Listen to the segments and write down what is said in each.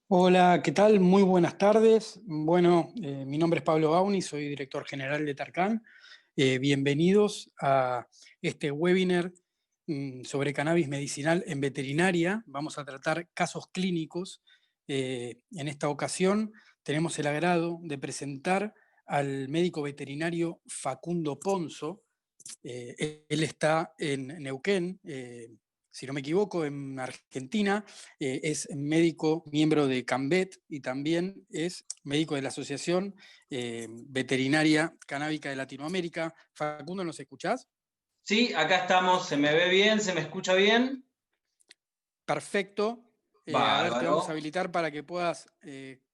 Hola, ¿qué tal? Muy buenas tardes. Bueno, mi nombre es Pablo Bauni, soy director general de Tarkan. Bienvenidos a este webinar sobre cannabis medicinal en veterinaria. Vamos a tratar casos clínicos. En esta ocasión tenemos el agrado de presentar al médico veterinario Facundo Ponzo. Él está en Neuquén, si no me equivoco, en Argentina. Es médico, miembro de CAMVET y también es médico de la Asociación Veterinaria Canábica de Latinoamérica. Facundo, ¿nos escuchás? Sí, acá estamos, se me ve bien, se me escucha bien. Perfecto. A ver, te Bárbaro, vamos a habilitar para que puedas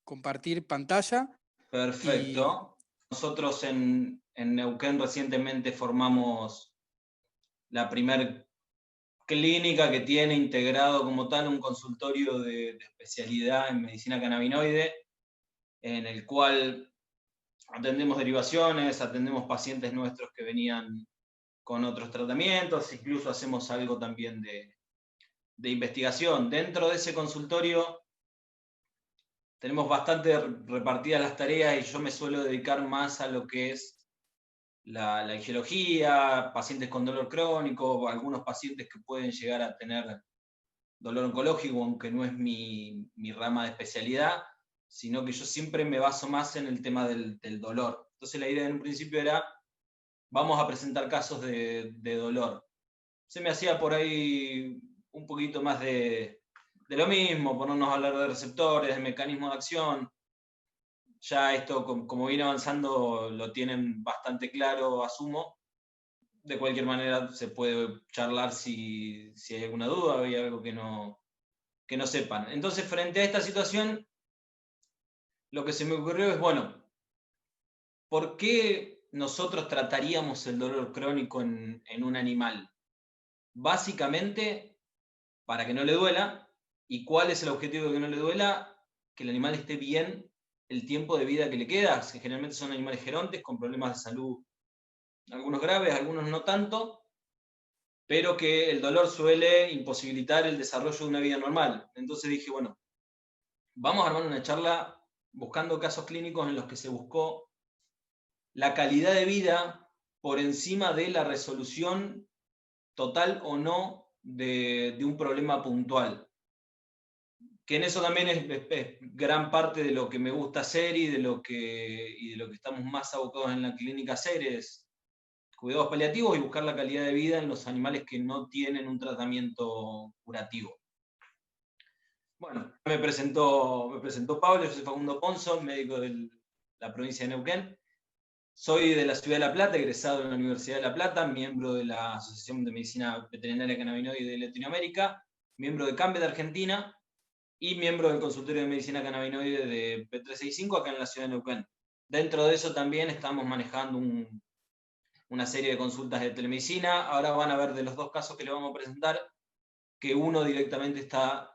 compartir pantalla. Y perfecto. Nosotros en Neuquén recientemente formamos la primer clínica que tiene integrado como tal un consultorio de especialidad en medicina cannabinoide, en el cual atendemos derivaciones, atendemos pacientes nuestros que venían con otros tratamientos, incluso hacemos algo también de investigación. Dentro de ese consultorio tenemos bastante repartidas las tareas y yo me suelo dedicar más a lo que es la angiología, pacientes con dolor crónico, algunos pacientes que pueden llegar a tener dolor oncológico, aunque no es mi rama de especialidad, sino que yo siempre me baso más en el tema del dolor. Entonces la idea en un principio era, vamos a presentar casos de dolor. Se me hacía por ahí un poquito más de lo mismo, ponernos a hablar de receptores, de mecanismos de acción. Ya esto, como viene avanzando, lo tienen bastante claro, asumo. De cualquier manera, se puede charlar si hay alguna duda o hay algo que no sepan. Entonces, frente a esta situación, lo que se me ocurrió es, bueno, ¿por qué nosotros trataríamos el dolor crónico en un animal? Básicamente, para que no le duela. ¿Y cuál es el objetivo de que no le duela? Que el animal esté bien el tiempo de vida que le queda, que generalmente son animales gerontes con problemas de salud, algunos graves, algunos no tanto, pero que el dolor suele imposibilitar el desarrollo de una vida normal. Entonces dije, bueno, vamos a armar una charla buscando casos clínicos en los que se buscó la calidad de vida por encima de la resolución total o no de un problema puntual. Que en eso también es gran parte de lo que me gusta hacer y de lo que estamos más abocados en la clínica a hacer es cuidados paliativos y buscar la calidad de vida en los animales que no tienen un tratamiento curativo. Bueno, me presentó Pablo, yo soy Facundo Ponzo, médico de la provincia de Neuquén. Soy de la ciudad de La Plata, egresado de la Universidad de La Plata, miembro de la Asociación de Medicina Veterinaria Cannabinoide de Latinoamérica, miembro de CAMBE de Argentina y miembro del consultorio de medicina cannabinoide de P365 acá en la ciudad de Neuquén. Dentro de eso también estamos manejando una serie de consultas de telemedicina. Ahora van a ver de los dos casos que le vamos a presentar, que uno directamente está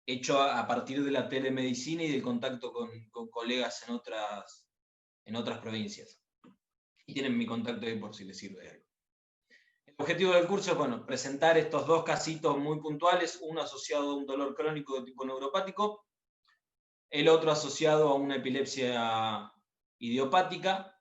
hecho a partir de la telemedicina y del contacto con colegas en otras provincias. Y tienen mi contacto ahí por si les sirve de algo. El objetivo del curso es, bueno, presentar estos dos casitos muy puntuales, uno asociado a un dolor crónico de tipo neuropático, el otro asociado a una epilepsia idiopática,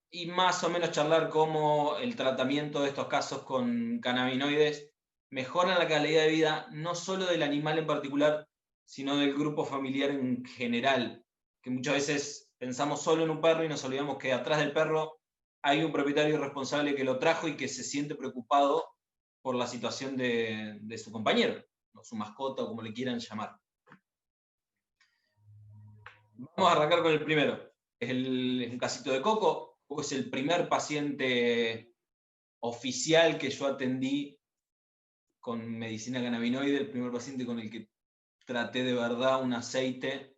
y más o menos charlar cómo el tratamiento de estos casos con cannabinoides mejora la calidad de vida no solo del animal en particular, sino del grupo familiar en general, que muchas veces pensamos solo en un perro y nos olvidamos que atrás del perro hay un propietario responsable que lo trajo y que se siente preocupado por la situación de su compañero, o su mascota, o como le quieran llamar. Vamos a arrancar con el primero. Es un casito de Coco. Coco es el primer paciente oficial que yo atendí con medicina cannabinoide, el primer paciente con el que traté de verdad un aceite,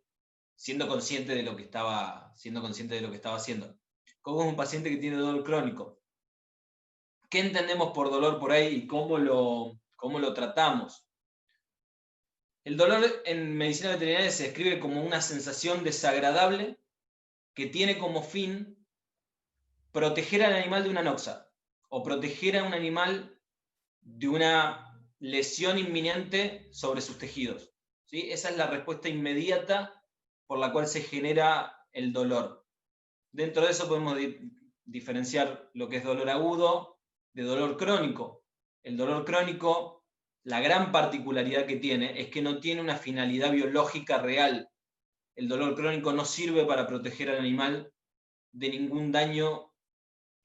siendo consciente de lo que estaba haciendo. Coco es un paciente que tiene dolor crónico. ¿Qué entendemos por dolor por ahí y cómo lo tratamos? El dolor en medicina veterinaria se describe como una sensación desagradable que tiene como fin proteger al animal de una noxa o proteger a un animal de una lesión inminente sobre sus tejidos. ¿sí? Esa es la respuesta inmediata por la cual se genera el dolor. Dentro de eso podemos diferenciar lo que es dolor agudo de dolor crónico. El dolor crónico, la gran particularidad que tiene es que no tiene una finalidad biológica real. El dolor crónico no sirve para proteger al animal de ningún daño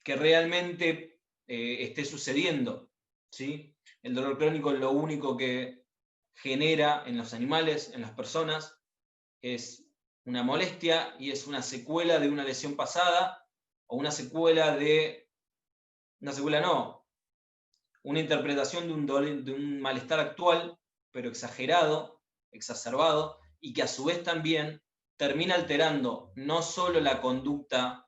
que realmente esté sucediendo, ¿sí? El dolor crónico lo único que genera en los animales, en las personas, es una molestia y es una secuela de una lesión pasada o una secuela una interpretación de un malestar actual, pero exagerado, exacerbado, y que a su vez también termina alterando no solo la conducta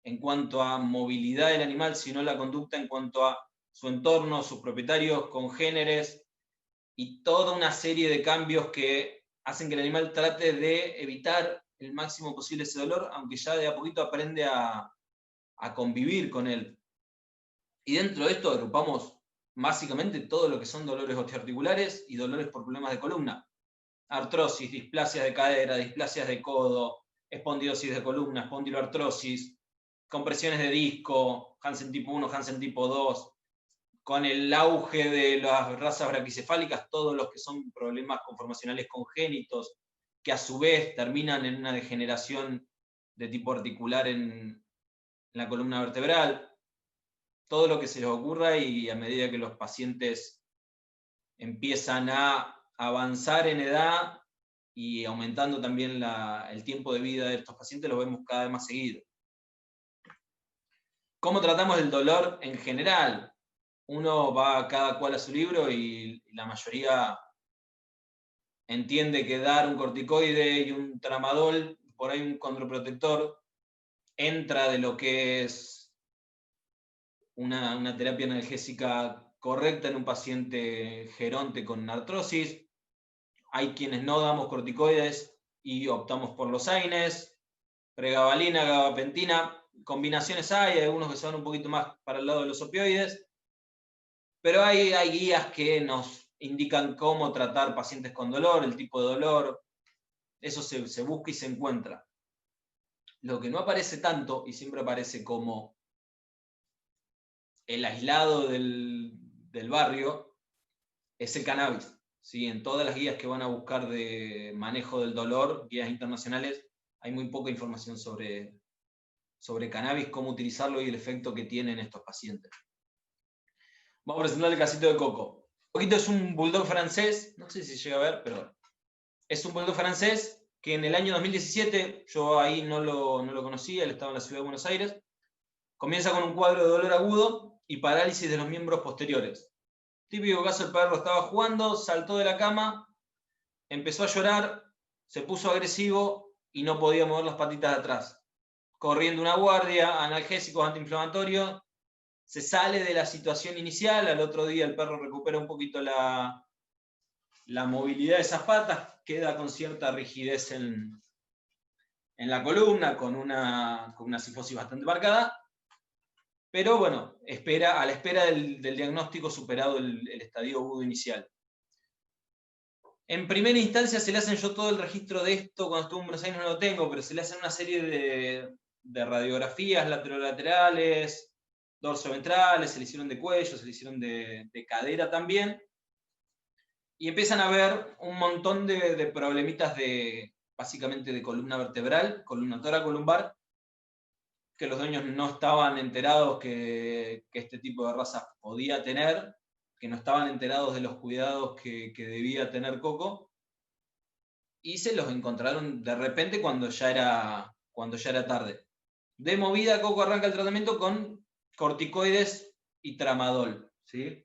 en cuanto a movilidad del animal, sino la conducta en cuanto a su entorno, sus propietarios, congéneres, y toda una serie de cambios que hacen que el animal trate de evitar el máximo posible ese dolor, aunque ya de a poquito aprende a convivir con él. Y dentro de esto agrupamos básicamente todo lo que son dolores osteoarticulares y dolores por problemas de columna. Artrosis, displasias de cadera, displasias de codo, espondiosis de columna, espondiloartrosis, compresiones de disco, Hansen tipo 1, Hansen tipo 2, con el auge de las razas braquicefálicas, todos los que son problemas conformacionales congénitos, que a su vez terminan en una degeneración de tipo articular en la columna vertebral, todo lo que se les ocurra, y a medida que los pacientes empiezan a avanzar en edad y aumentando también el tiempo de vida de estos pacientes, lo vemos cada vez más seguido. ¿Cómo tratamos el dolor en general? Uno va cada cual a su libro y la mayoría entiende que dar un corticoide y un tramadol, por ahí un condroprotector, entra de lo que es una terapia analgésica correcta en un paciente geronte con artrosis. Hay quienes no damos corticoides y optamos por los AINES, pregabalina, gabapentina. Combinaciones hay algunos que se van un poquito más para el lado de los opioides, pero hay guías que nos indican cómo tratar pacientes con dolor, el tipo de dolor. Eso se busca y se encuentra. Lo que no aparece tanto, y siempre aparece como el aislado del barrio, es el cannabis. ¿Sí? En todas las guías que van a buscar de manejo del dolor, guías internacionales, hay muy poca información sobre cannabis, cómo utilizarlo y el efecto que tiene en estos pacientes. Vamos a presentar el casito de Coco. Coquito es un bulldog francés, no sé si llega a ver, pero es un bulldog francés que en el año 2017, yo ahí no lo conocía, él estaba en la ciudad de Buenos Aires, comienza con un cuadro de dolor agudo y parálisis de los miembros posteriores. Típico caso, el perro estaba jugando, saltó de la cama, empezó a llorar, se puso agresivo y no podía mover las patitas de atrás. Corriendo una guardia, analgésicos, antiinflamatorios, se sale de la situación inicial, al otro día el perro recupera un poquito la movilidad de esas patas, queda con cierta rigidez en la columna, con una cifosis bastante marcada, pero bueno, a la espera del diagnóstico superado el estadio agudo inicial. En primera instancia se le hacen, yo todo el registro de esto, cuando estuve en Buenos Aires no lo tengo, pero se le hacen una serie de radiografías laterolaterales, dorsoventrales, se le hicieron de cuello, se le hicieron de cadera también, y empiezan a ver un montón de problemitas básicamente de columna vertebral, columna toracolumbar, que los dueños no estaban enterados que este tipo de raza podía tener, que no estaban enterados de los cuidados que debía tener Coco, y se los encontraron de repente cuando ya era tarde. De movida, Coco arranca el tratamiento con corticoides y tramadol, ¿sí?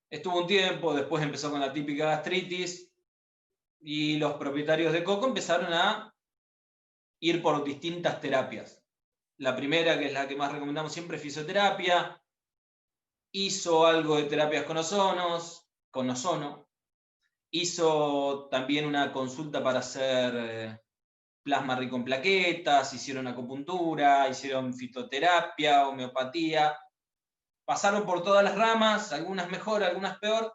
Estuvo un tiempo, después empezó con la típica gastritis, y los propietarios de Coco empezaron a ir por distintas terapias. La primera, que es la que más recomendamos siempre, fisioterapia. Hizo algo de terapias con ozono. Hizo también una consulta para hacer plasma rico en plaquetas, hicieron acupuntura, hicieron fitoterapia, homeopatía. Pasaron por todas las ramas, algunas mejor, algunas peor,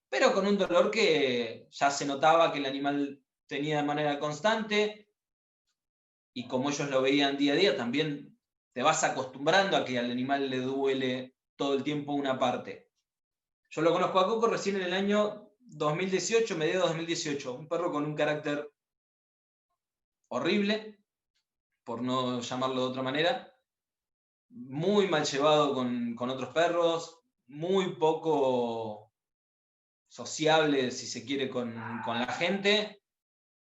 pero con un dolor que ya se notaba que el animal tenía de manera constante, y como ellos lo veían día a día, también te vas acostumbrando a que al animal le duele todo el tiempo una parte. Yo lo conozco a Coco recién en el año 2018, mediados de 2018, un perro con un carácter horrible, por no llamarlo de otra manera, muy mal llevado con otros perros, muy poco sociable, si se quiere, con la gente,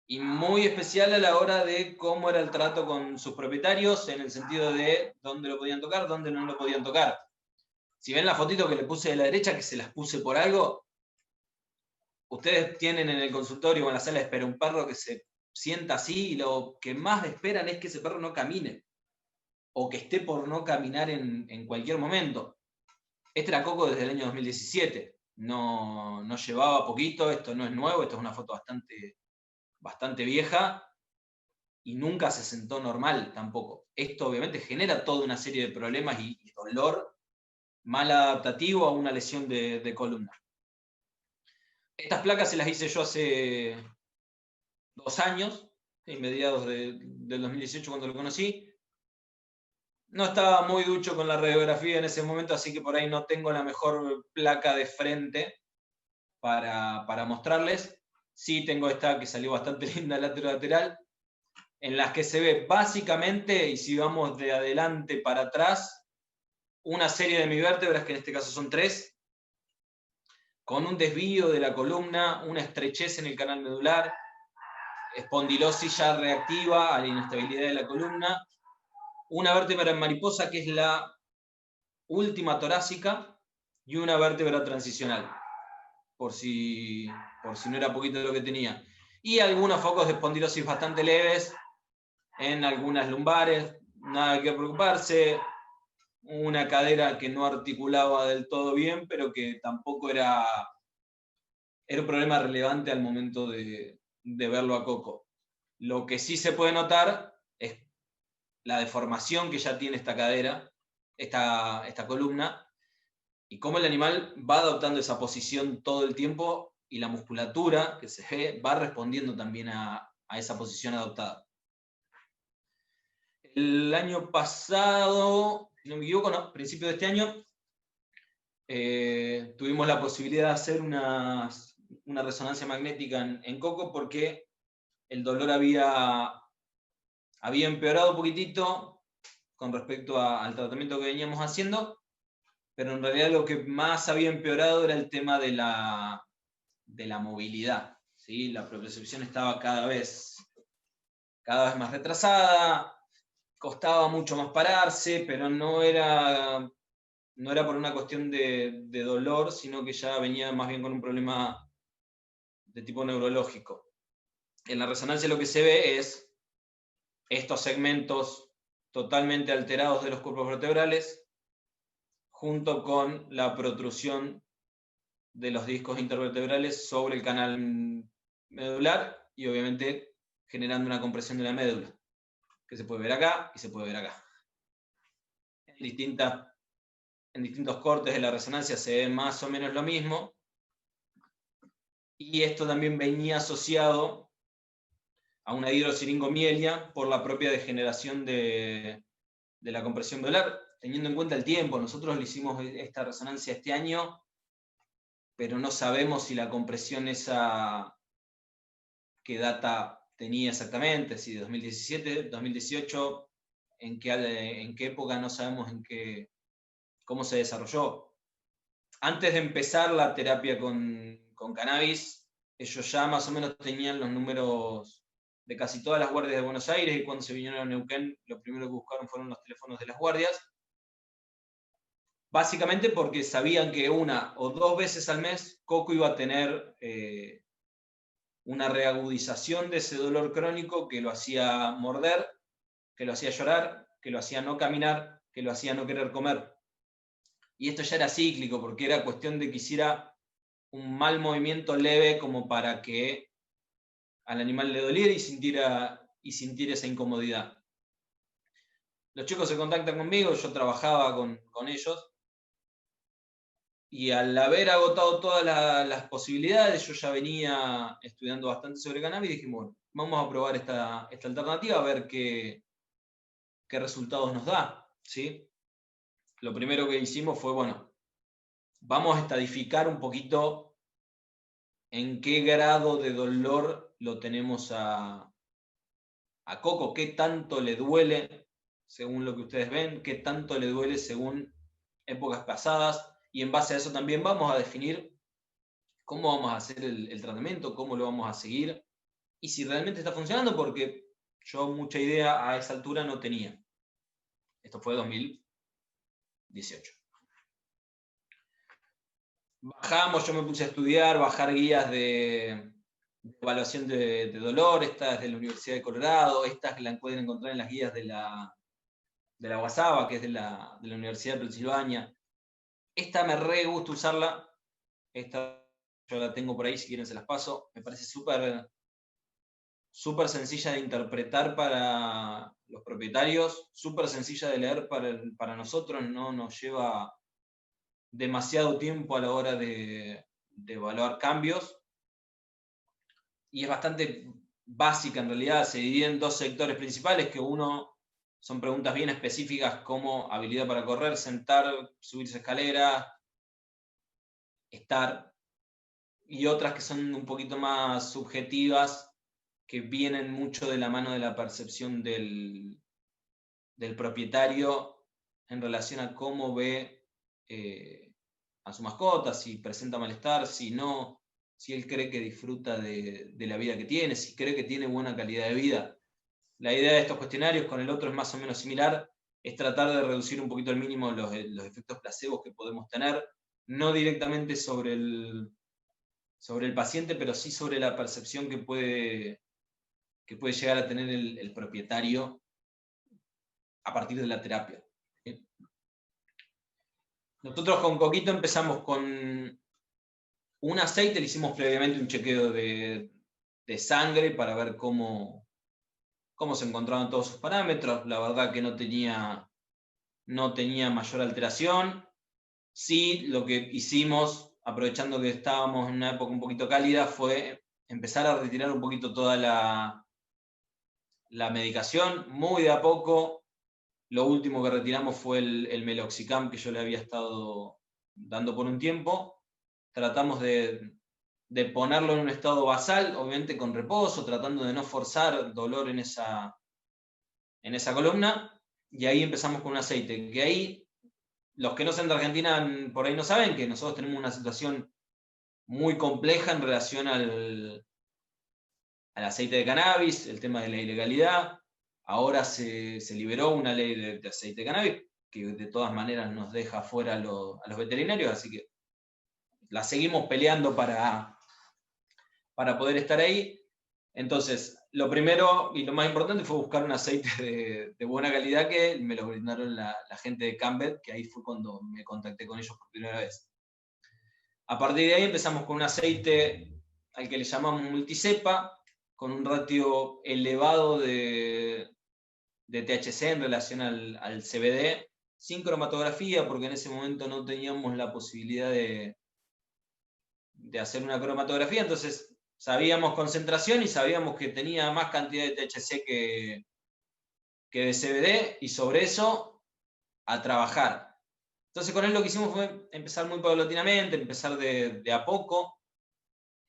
y muy especial a la hora de cómo era el trato con sus propietarios, en el sentido de dónde lo podían tocar, dónde no lo podían tocar. Si ven la fotito que le puse de la derecha, que se las puse por algo, ustedes tienen en el consultorio o en la sala de espera un perro que se sienta así, y lo que más esperan es que ese perro no camine, o que esté por no caminar en cualquier momento. Este era Coco desde el año 2017, no llevaba poquito, esto no es nuevo, esto es una foto bastante vieja, y nunca se sentó normal tampoco. Esto obviamente genera toda una serie de problemas y dolor mal adaptativo a una lesión de columna. Estas placas se las hice yo hace 2 años, en mediados del 2018 cuando lo conocí. No estaba muy ducho con la radiografía en ese momento, así que por ahí no tengo la mejor placa de frente para mostrarles. Sí tengo esta que salió bastante linda lateral, en las que se ve básicamente, y si vamos de adelante para atrás, una serie de mi vértebras, que en este caso son 3, con un desvío de la columna, una estrechez en el canal medular, espondilosis ya reactiva a la inestabilidad de la columna, una vértebra en mariposa que es la última torácica y una vértebra transicional, por si no era poquito de lo que tenía. Y algunos focos de espondilosis bastante leves en algunas lumbares, nada que preocuparse, una cadera que no articulaba del todo bien, pero que tampoco era un problema relevante al momento de verlo a Coco. Lo que sí se puede notar es la deformación que ya tiene esta cadera, esta columna, y cómo el animal va adoptando esa posición todo el tiempo, y la musculatura que se ve va respondiendo también a esa posición adoptada. El año pasado, si no me equivoco, no, principio de este año, tuvimos la posibilidad de hacer una resonancia magnética en Coco, porque el dolor había empeorado un poquitito con respecto al tratamiento que veníamos haciendo, pero en realidad lo que más había empeorado era el tema de la movilidad, ¿sí? La propiocepción estaba cada vez más retrasada, costaba mucho más pararse, pero no era por una cuestión de dolor, sino que ya venía más bien con un problema de tipo neurológico. En la resonancia lo que se ve es estos segmentos totalmente alterados de los cuerpos vertebrales, junto con la protrusión de los discos intervertebrales sobre el canal medular, y obviamente generando una compresión de la médula, que se puede ver acá y se puede ver acá. En distintos cortes de la resonancia se ve más o menos lo mismo, y esto también venía asociado a una hidrosiringomielia por la propia degeneración de la compresión medular, teniendo en cuenta el tiempo. Nosotros le hicimos esta resonancia este año, pero no sabemos si la compresión esa, qué data tenía exactamente, si de 2017, 2018, en qué época, no sabemos cómo se desarrolló. Antes de empezar la terapia con cannabis, ellos ya más o menos tenían los números de casi todas las guardias de Buenos Aires, y cuando se vinieron a Neuquén, lo primero que buscaron fueron los teléfonos de las guardias, básicamente porque sabían que 1 o 2 veces al mes Coco iba a tener una reagudización de ese dolor crónico que lo hacía morder, que lo hacía llorar, que lo hacía no caminar, que lo hacía no querer comer. Y esto ya era cíclico, porque era cuestión de que hiciera un mal movimiento leve como para que al animal le doliera y sintiera esa incomodidad. Los chicos se contactan conmigo, yo trabajaba con ellos, Y al haber agotado todas las posibilidades, yo ya venía estudiando bastante sobre cannabis y dijimos, bueno, vamos a probar esta alternativa a ver qué resultados nos da, ¿sí? Lo primero que hicimos fue, bueno, vamos a estadificar un poquito en qué grado de dolor lo tenemos a Coco, qué tanto le duele según lo que ustedes ven, qué tanto le duele según épocas pasadas, y en base a eso también vamos a definir cómo vamos a hacer el tratamiento, cómo lo vamos a seguir, y si realmente está funcionando, porque yo mucha idea a esa altura no tenía. Esto fue 2018. Bajamos, yo me puse a estudiar, bajar guías de evaluación de dolor, esta es de la Universidad de Colorado, estas la pueden encontrar en las guías de la Guasaba, que es de la Universidad de Pensilvania. Esta me re gusta usarla, esta yo la tengo por ahí, si quieren se las paso, me parece súper sencilla de interpretar para los propietarios, súper sencilla de leer para nosotros, no nos lleva demasiado tiempo a la hora de evaluar cambios, y es bastante básica en realidad, se divide en dos sectores principales, que uno son preguntas bien específicas como habilidad para correr, sentar, subirse escaleras, estar, y otras que son un poquito más subjetivas, que vienen mucho de la mano de la percepción del propietario en relación a cómo ve a su mascota, si presenta malestar, si no, si él cree que disfruta de la vida que tiene, si cree que tiene buena calidad de vida. La idea de estos cuestionarios con el otro es más o menos similar, es tratar de reducir un poquito al mínimo los efectos placebos que podemos tener, no directamente sobre el paciente, pero sí sobre la percepción que puede llegar a tener el propietario a partir de la terapia. Nosotros con Coquito empezamos con un aceite, le hicimos previamente un chequeo de sangre para ver cómo se encontraban todos sus parámetros. La verdad que no tenía mayor alteración. Sí, lo que hicimos, aprovechando que estábamos en una época un poquito cálida, fue empezar a retirar un poquito toda la medicación, muy de a poco. Lo último que retiramos fue el Meloxicam, que yo le había estado dando por un tiempo. Tratamos de ponerlo en un estado basal, obviamente con reposo, tratando de no forzar dolor en esa columna, y ahí empezamos con un aceite, que ahí, los que no sean de Argentina por ahí no saben que nosotros tenemos una situación muy compleja en relación al aceite de cannabis, el tema de la ilegalidad. Ahora se liberó una ley de aceite de cannabis, que de todas maneras nos deja fuera a los veterinarios, así que la seguimos peleando para poder estar ahí. Entonces, lo primero y lo más importante fue buscar un aceite de buena calidad, que me lo brindaron la gente de Campbell, que ahí fue cuando me contacté con ellos por primera vez. A partir de ahí empezamos con un aceite al que le llamamos multicepa, con un ratio elevado de THC en relación al CBD, sin cromatografía, porque en ese momento no teníamos la posibilidad de hacer una cromatografía, entonces sabíamos concentración y sabíamos que tenía más cantidad de THC que de CBD, y sobre eso a trabajar. Entonces con él lo que hicimos fue empezar muy paulatinamente, empezar de a poco.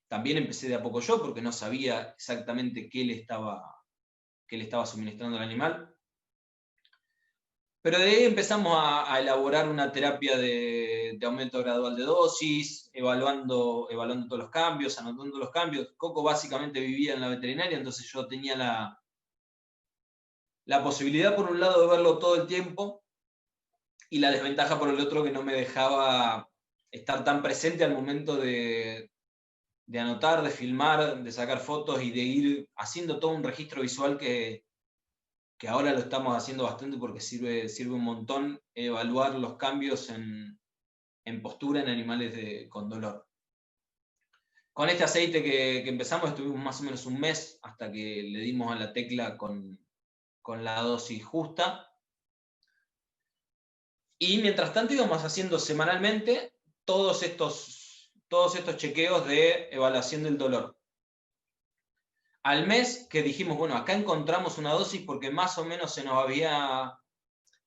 También empecé de a poco yo, porque no sabía exactamente qué le estaba suministrando al animal. Pero de ahí empezamos a elaborar una terapia de aumento gradual de dosis, evaluando todos los cambios, anotando los cambios. Coco básicamente vivía en la veterinaria, entonces yo tenía la posibilidad, por un lado, de verlo todo el tiempo, y la desventaja, por el otro, que no me dejaba estar tan presente al momento de anotar, de filmar, de sacar fotos y de ir haciendo todo un registro visual que ahora lo estamos haciendo bastante, porque sirve un montón evaluar los cambios en postura en animales con dolor. Con este aceite que empezamos estuvimos más o menos un mes hasta que le dimos a la tecla con la dosis justa. Y mientras tanto íbamos haciendo semanalmente todos estos chequeos de evaluación del dolor. Al mes que dijimos, bueno, acá encontramos una dosis porque más o menos se nos había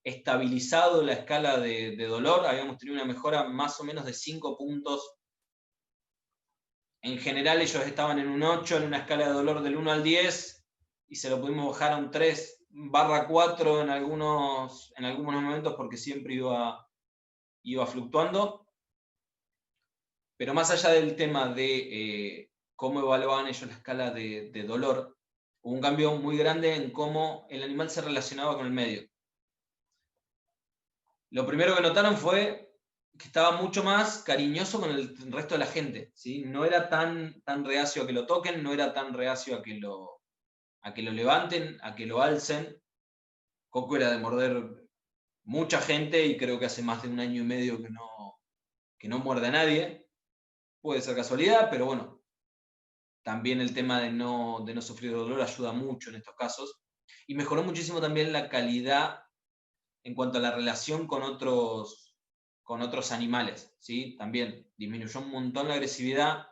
estabilizado la escala de dolor, habíamos tenido una mejora más o menos de 5 puntos. En general ellos estaban en un 8 en una escala de dolor del 1 al 10 y se lo pudimos bajar a un 3/4 en algunos momentos porque siempre iba fluctuando. Pero más allá del tema de cómo evaluaban ellos la escala de dolor, hubo un cambio muy grande en cómo el animal se relacionaba con el medio. Lo primero que notaron fue que estaba mucho más cariñoso con el resto de la gente, ¿sí? No era tan reacio a que lo toquen, no era tan reacio a que lo levanten, a que lo alcen. Coco era de morder mucha gente y creo que hace más de 1 año y medio que no muerde a nadie. Puede ser casualidad, pero bueno, también el tema de no sufrir dolor ayuda mucho en estos casos. Y mejoró muchísimo también la calidad en cuanto a la relación con otros animales, ¿sí? También disminuyó un montón la agresividad.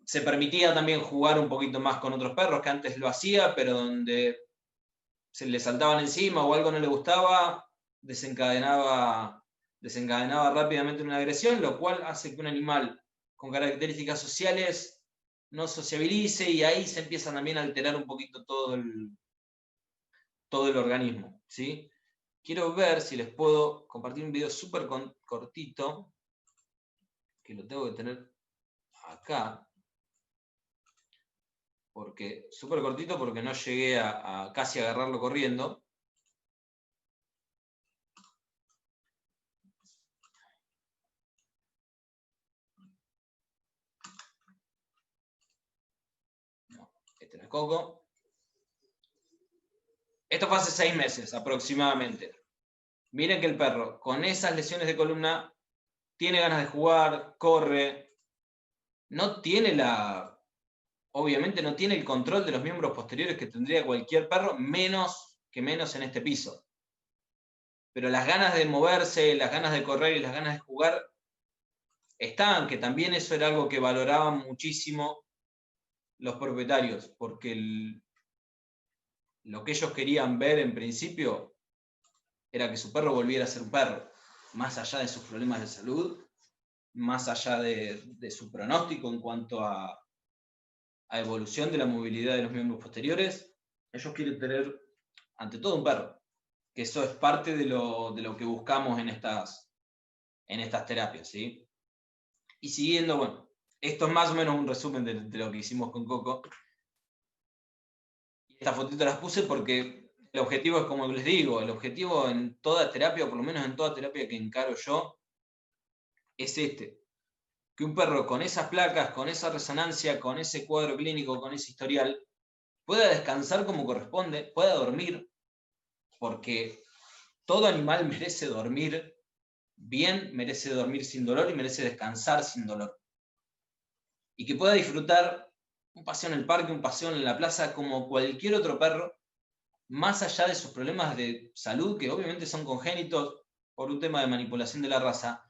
Se permitía también jugar un poquito más con otros perros, que antes lo hacía, pero donde se le saltaban encima o algo no le gustaba, desencadenaba rápidamente una agresión, lo cual hace que un animal con características sociales no sociabilice y ahí se empieza también a alterar un poquito todo el organismo, ¿sí? Quiero ver si les puedo compartir un video súper cortito, que lo tengo que tener acá, porque súper cortito porque no llegué a casi agarrarlo corriendo. No, este no es Coco. Esto fue hace 6 meses aproximadamente. Miren que el perro con esas lesiones de columna tiene ganas de jugar, corre, no tiene obviamente no tiene el control de los miembros posteriores que tendría cualquier perro, menos en este piso. Pero las ganas de moverse, las ganas de correr y las ganas de jugar estaban, que también eso era algo que valoraban muchísimo los propietarios, porque lo que ellos querían ver en principio era que su perro volviera a ser un perro, más allá de sus problemas de salud, más allá de su pronóstico en cuanto a evolución de la movilidad de los miembros posteriores. Ellos quieren tener, ante todo, un perro, que eso es parte de lo que buscamos en estas terapias, ¿sí? Y siguiendo, bueno, esto es más o menos un resumen de lo que hicimos con Coco. Y estas fotitos las puse porque el objetivo es, como les digo, el objetivo en toda terapia, o por lo menos en toda terapia que encaro yo, es que un perro con esas placas, con esa resonancia, con ese cuadro clínico, con ese historial, pueda descansar como corresponde, pueda dormir, porque todo animal merece dormir bien, merece dormir sin dolor y merece descansar sin dolor. Y que pueda disfrutar un paseo en el parque, un paseo en la plaza, como cualquier otro perro, más allá de sus problemas de salud, que obviamente son congénitos por un tema de manipulación de la raza,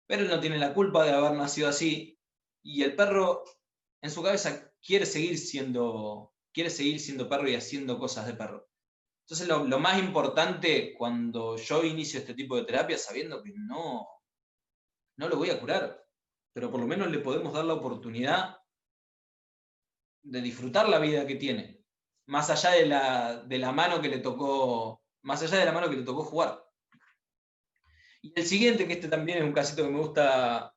pero él no tiene la culpa de haber nacido así, y el perro en su cabeza quiere seguir siendo perro y haciendo cosas de perro. Entonces lo más importante cuando yo inicio este tipo de terapia, sabiendo que no lo voy a curar, pero por lo menos le podemos dar la oportunidad de disfrutar la vida que tiene, más allá de la mano que le tocó jugar. Y el siguiente, que este también es un casito que me gusta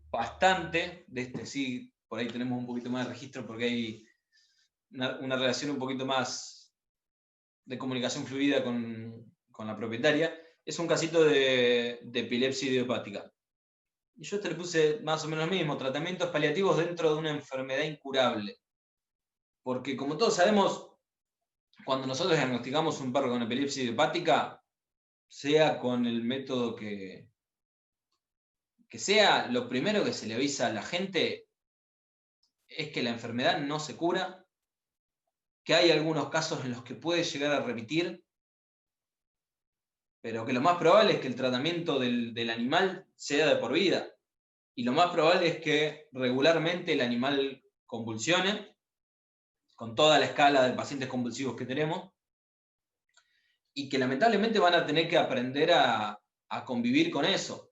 bastante, de este sí, por ahí tenemos un poquito más de registro porque hay una relación un poquito más de comunicación fluida con la propietaria, es un casito de epilepsia idiopática. Y yo le puse más o menos lo mismo, tratamientos paliativos dentro de una enfermedad incurable. Porque como todos sabemos, cuando nosotros diagnosticamos un perro con epilepsia idiopática, sea con el método que sea, lo primero que se le avisa a la gente es que la enfermedad no se cura, que hay algunos casos en los que puede llegar a remitir pero que lo más probable es que el tratamiento del animal sea de por vida. Y lo más probable es que regularmente el animal convulsione, con toda la escala de pacientes convulsivos que tenemos, y que lamentablemente van a tener que aprender a convivir con eso.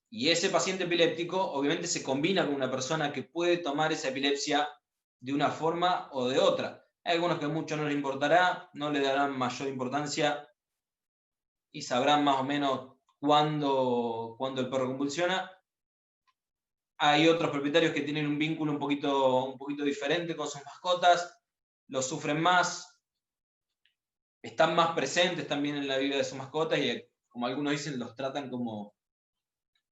Y ese paciente epiléptico obviamente se combina con una persona que puede tomar esa epilepsia de una forma o de otra. Hay algunos que mucho no les importará, no le darán mayor importancia y sabrán más o menos cuándo el perro convulsiona. Hay otros propietarios que tienen un vínculo un poquito diferente con sus mascotas, los sufren más, están más presentes también en la vida de sus mascotas y, como algunos dicen, los tratan como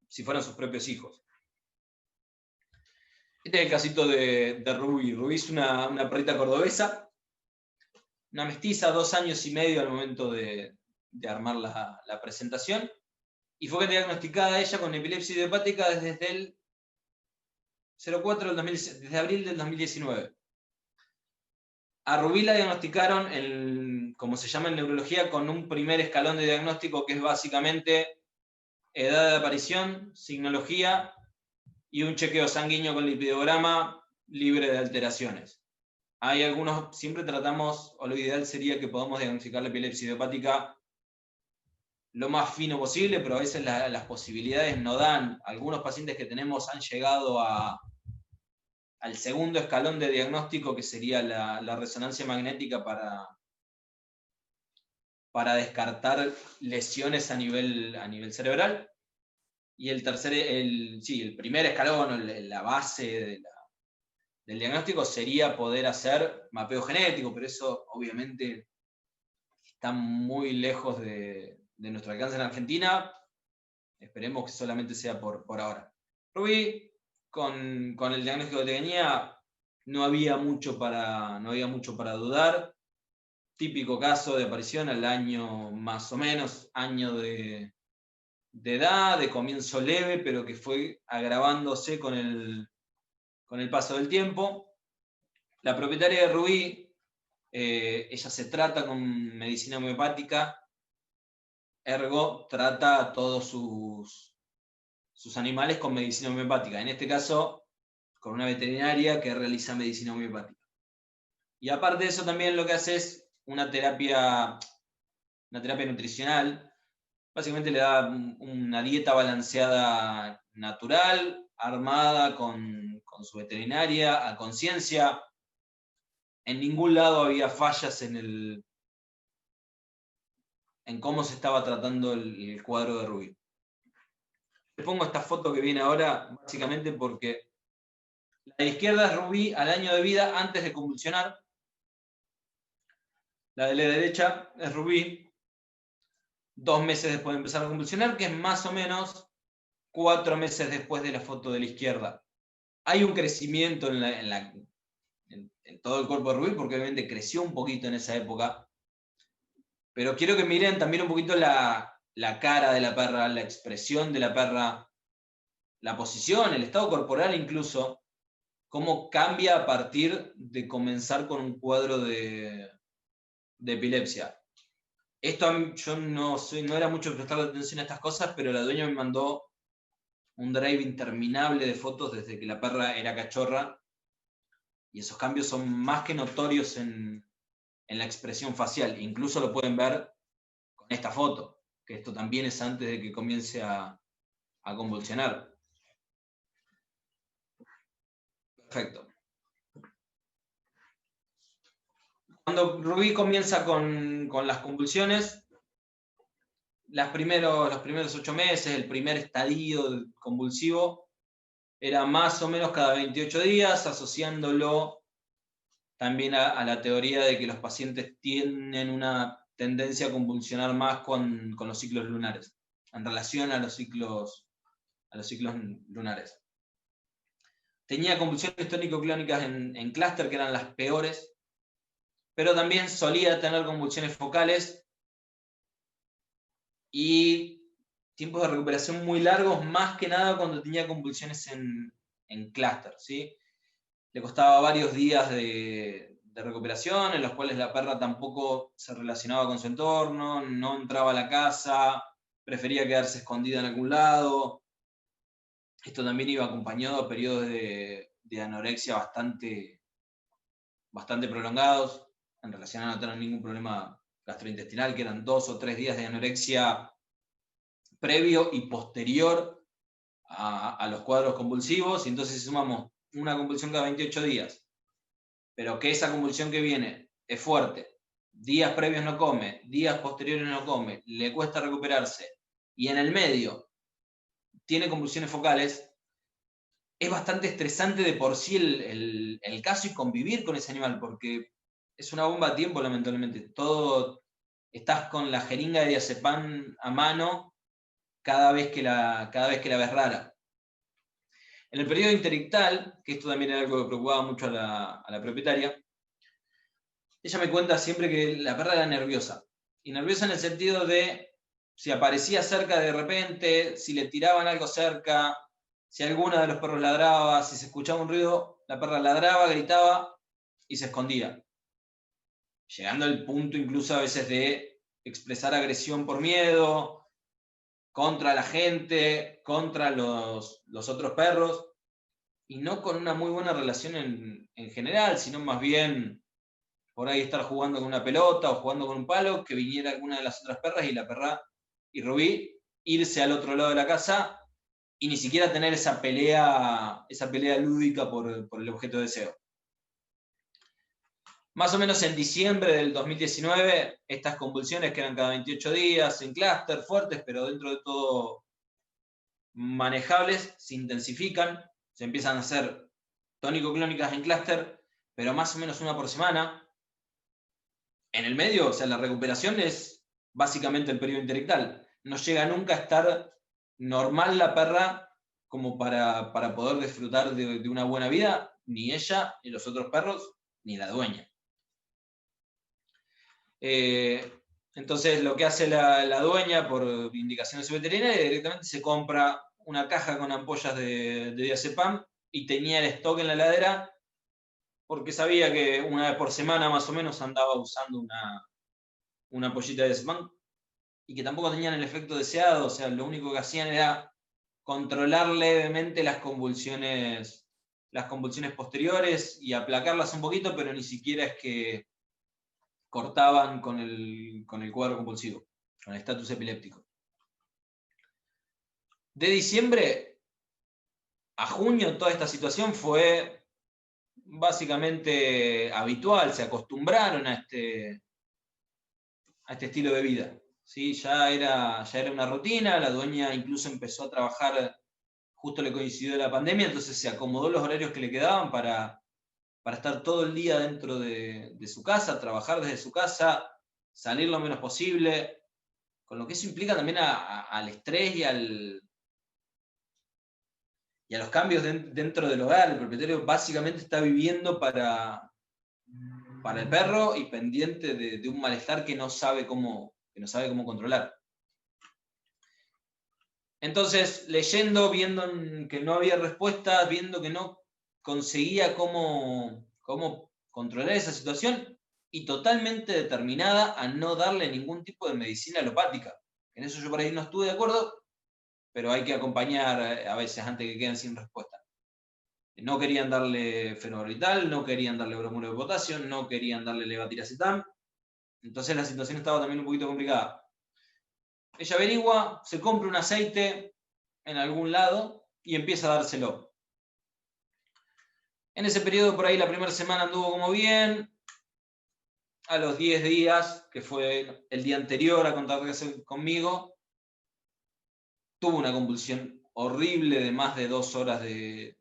si fueran sus propios hijos. Este es el casito de Rubí. Rubí es una perrita cordobesa, una mestiza, 2 años y medio al momento de armar la presentación, y fue diagnosticada ella con epilepsia idiopática desde el 04 desde abril del 2019. A Rubí la diagnosticaron, como se llama en neurología, con un primer escalón de diagnóstico que es básicamente edad de aparición, signología y un chequeo sanguíneo con lipidograma libre de alteraciones. Hay algunos, siempre tratamos, o lo ideal sería que podamos diagnosticar la epilepsia idiopática lo más fino posible, pero a veces las posibilidades no dan. Algunos pacientes que tenemos han llegado al segundo escalón de diagnóstico, que sería la resonancia magnética para descartar lesiones a nivel cerebral. Y el primer escalón, o la base del diagnóstico sería poder hacer mapeo genético, pero eso obviamente está muy lejos de nuestro alcance en Argentina. Esperemos que solamente sea por ahora. Rubí, con el diagnóstico que tenía, no había mucho para dudar. Típico caso de aparición al año más o menos, año de edad, de comienzo leve, pero que fue agravándose con el paso del tiempo. La propietaria de Rubí, ella se trata con medicina homeopática, ergo trata a todos sus animales con medicina homeopática. En este caso, con una veterinaria que realiza medicina homeopática. Y aparte de eso, también lo que hace es una terapia nutricional. Básicamente le da una dieta balanceada natural, armada con su veterinaria, a conciencia. En ningún lado había fallas en cómo se estaba tratando el cuadro de Rubí. Les pongo esta foto que viene ahora, básicamente porque la de izquierda es Rubí al año de vida antes de convulsionar. La de la derecha es Rubí 2 meses después de empezar a convulsionar, que es más o menos 4 meses después de la foto de la izquierda. Hay un crecimiento en todo el cuerpo de Rubí, porque obviamente creció un poquito en esa época. Pero quiero que miren también un poquito la cara de la perra, la expresión de la perra, la posición, el estado corporal incluso, cómo cambia a partir de comenzar con un cuadro de epilepsia. Esto yo no era mucho de prestarle atención a estas cosas, pero la dueña me mandó un drive interminable de fotos desde que la perra era cachorra, y esos cambios son más que notorios en la expresión facial. Incluso lo pueden ver con esta foto, que esto también es antes de que comience a convulsionar. Perfecto. Cuando Rubí comienza con las convulsiones, los primeros 8 meses, el primer estadio convulsivo, era más o menos cada 28 días, asociándolo también a la teoría de que los pacientes tienen una tendencia a convulsionar más con los ciclos lunares, en relación a los ciclos lunares. Tenía convulsiones tónico-clónicas en clúster, que eran las peores, pero también solía tener convulsiones focales y tiempos de recuperación muy largos, más que nada cuando tenía convulsiones en clúster, ¿sí? Le costaba varios días de de recuperación, en los cuales la perra tampoco se relacionaba con su entorno, no entraba a la casa, prefería quedarse escondida en algún lado. Esto también iba acompañado de periodos de anorexia bastante prolongados, en relación a no tener ningún problema gastrointestinal, que eran 2 o 3 días de anorexia previo y posterior a los cuadros convulsivos, y entonces si sumamos una convulsión cada 28 días, pero que esa convulsión que viene es fuerte, días previos no come, días posteriores no come, le cuesta recuperarse, y en el medio tiene convulsiones focales, es bastante estresante de por sí el caso y convivir con ese animal, porque es una bomba a tiempo, lamentablemente. Todo, estás con la jeringa de diazepam a mano cada vez que la ves rara. En el periodo interictal, que esto también era algo que preocupaba mucho a la propietaria, ella me cuenta siempre que la perra era nerviosa. Y nerviosa en el sentido de si aparecía cerca de repente, si le tiraban algo cerca, si alguno de los perros ladraba, si se escuchaba un ruido, la perra ladraba, gritaba y se escondía. Llegando al punto incluso a veces de expresar agresión por miedo, contra la gente, contra los otros perros, y no con una muy buena relación en general, sino más bien por ahí estar jugando con una pelota o jugando con un palo, que viniera alguna de las otras perras y la perra y Rubí irse al otro lado de la casa y ni siquiera tener esa pelea lúdica por el objeto de deseo. Más o menos en diciembre del 2019, estas convulsiones que eran cada 28 días, en clúster, fuertes, pero dentro de todo manejables, se intensifican, se empiezan a hacer tónico-clónicas en clúster, pero más o menos una por semana. En el medio, o sea, la recuperación es básicamente el periodo interictal. No llega nunca a estar normal la perra como para poder disfrutar de una buena vida, ni ella, ni los otros perros, ni la dueña. Entonces lo que hace la dueña por indicación de su veterinaria, directamente se compra una caja con ampollas de diazepam y tenía el stock en la heladera porque sabía que una vez por semana más o menos andaba usando una ampollita de diazepam y que tampoco tenían el efecto deseado, o sea, lo único que hacían era controlar levemente las convulsiones posteriores y aplacarlas un poquito, pero ni siquiera es que cortaban con el cuadro compulsivo, con el estatus epiléptico. De diciembre a junio toda esta situación fue básicamente habitual, se acostumbraron a este estilo de vida. ¿Sí? Ya era una rutina, la dueña incluso empezó a trabajar, justo le coincidió la pandemia, entonces se acomodó los horarios que le quedaban para estar todo el día dentro de su casa, trabajar desde su casa, salir lo menos posible, con lo que eso implica también al estrés y a los cambios dentro del hogar. El propietario básicamente está viviendo para el perro y pendiente de un malestar que no sabe cómo controlar. Entonces, leyendo, viendo que no había respuestas, viendo que no conseguía cómo controlar esa situación, y totalmente determinada a no darle ningún tipo de medicina alopática. En eso yo por ahí no estuve de acuerdo, pero hay que acompañar a veces antes que queden sin respuesta. No querían darle fenobarbital, no querían darle bromuro de potasio, no querían darle levatiracetam. Entonces la situación estaba también un poquito complicada. Ella averigua, se compra un aceite en algún lado y empieza a dárselo. En ese periodo, por ahí la primera semana anduvo como bien. A los 10 días, que fue el día anterior a contactarse conmigo, tuvo una convulsión horrible de más de 2 horas de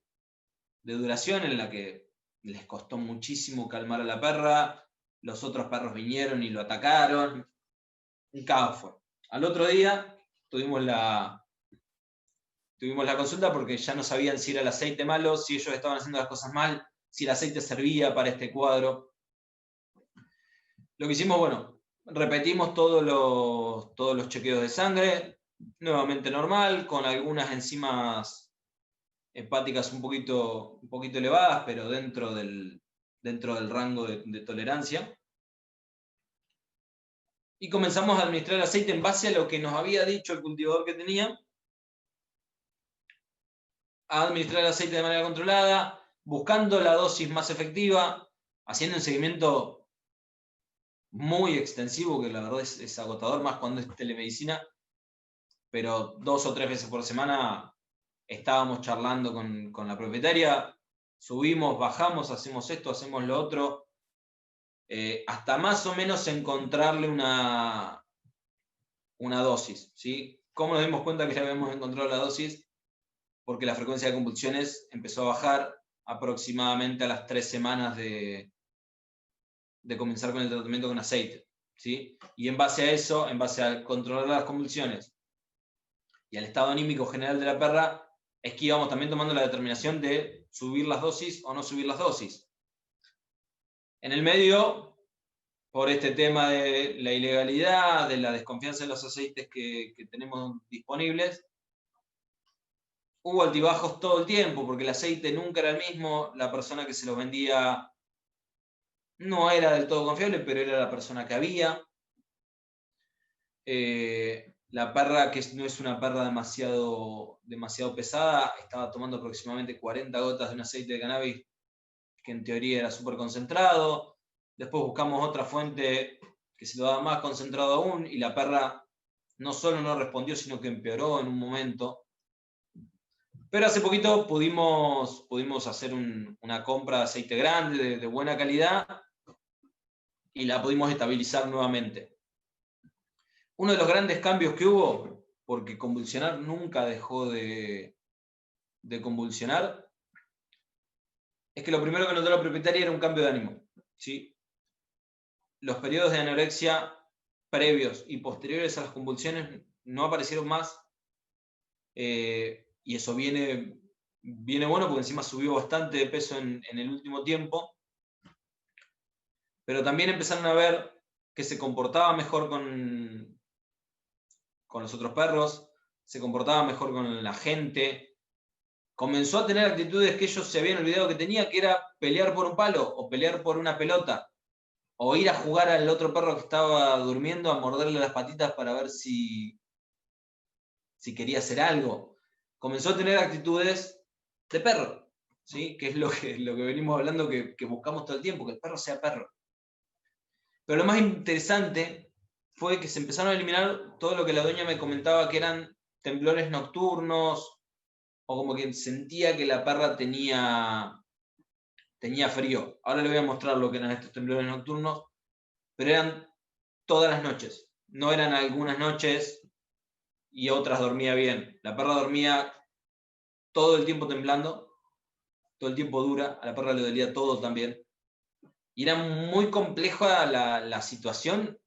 duración, en la que les costó muchísimo calmar a la perra. Los otros perros vinieron y lo atacaron. Un caos fue. Al otro día tuvimos la consulta porque ya no sabían si era el aceite malo, si ellos estaban haciendo las cosas mal, si el aceite servía para este cuadro. Lo que hicimos, bueno, repetimos todos los chequeos de sangre, nuevamente normal, con algunas enzimas hepáticas un poquito elevadas, pero dentro del dentro del rango de tolerancia. Y comenzamos a administrar el aceite en base a lo que nos había dicho el cultivador que tenía, a administrar el aceite de manera controlada, buscando la dosis más efectiva, haciendo un seguimiento muy extensivo, que la verdad es agotador, más cuando es telemedicina, pero 2 o 3 veces por semana estábamos charlando con la propietaria, subimos, bajamos, hacemos esto, hacemos lo otro, hasta más o menos encontrarle una dosis, ¿sí? ¿Cómo nos dimos cuenta que ya habíamos encontrado la dosis? Porque la frecuencia de convulsiones empezó a bajar aproximadamente a las 3 semanas de comenzar con el tratamiento con aceite, ¿sí? Y en base a eso, en base a controlar las convulsiones y al estado anímico general de la perra, es que íbamos también tomando la determinación de subir las dosis o no subir las dosis. En el medio, por este tema de la ilegalidad, de la desconfianza en los aceites que tenemos disponibles, hubo altibajos todo el tiempo, porque el aceite nunca era el mismo, la persona que se los vendía no era del todo confiable, pero era la persona que había. La perra, que no es una perra demasiado pesada, estaba tomando aproximadamente 40 gotas de un aceite de cannabis que en teoría era súper concentrado. Después buscamos otra fuente que se lo daba más concentrado aún, y la perra no solo no respondió, sino que empeoró en un momento. Pero hace poquito pudimos hacer una compra de aceite grande, de buena calidad, y la pudimos estabilizar nuevamente. Uno de los grandes cambios que hubo, porque convulsionar nunca dejó de convulsionar, es que lo primero que notó la propietaria era un cambio de ánimo, ¿sí? Los periodos de anorexia previos y posteriores a las convulsiones no aparecieron más, y eso viene bueno porque encima subió bastante de peso en el último tiempo, pero también empezaron a ver que se comportaba mejor con los otros perros, se comportaba mejor con la gente, comenzó a tener actitudes que ellos se habían olvidado que tenía, que era pelear por un palo, o pelear por una pelota, o ir a jugar al otro perro que estaba durmiendo, a morderle las patitas para ver si quería hacer algo. Comenzó a tener actitudes de perro, ¿sí? Que es lo que venimos hablando, que buscamos todo el tiempo, que el perro sea perro. Pero lo más interesante fue que se empezaron a eliminar todo lo que la dueña me comentaba que eran temblores nocturnos, o como que sentía que la perra tenía frío. Ahora le voy a mostrar lo que eran estos temblores nocturnos, pero eran todas las noches. No eran algunas noches y otras dormía bien. La perra dormía todo el tiempo temblando, todo el tiempo dura, a la perra le dolía todo también. Y era muy compleja la situación,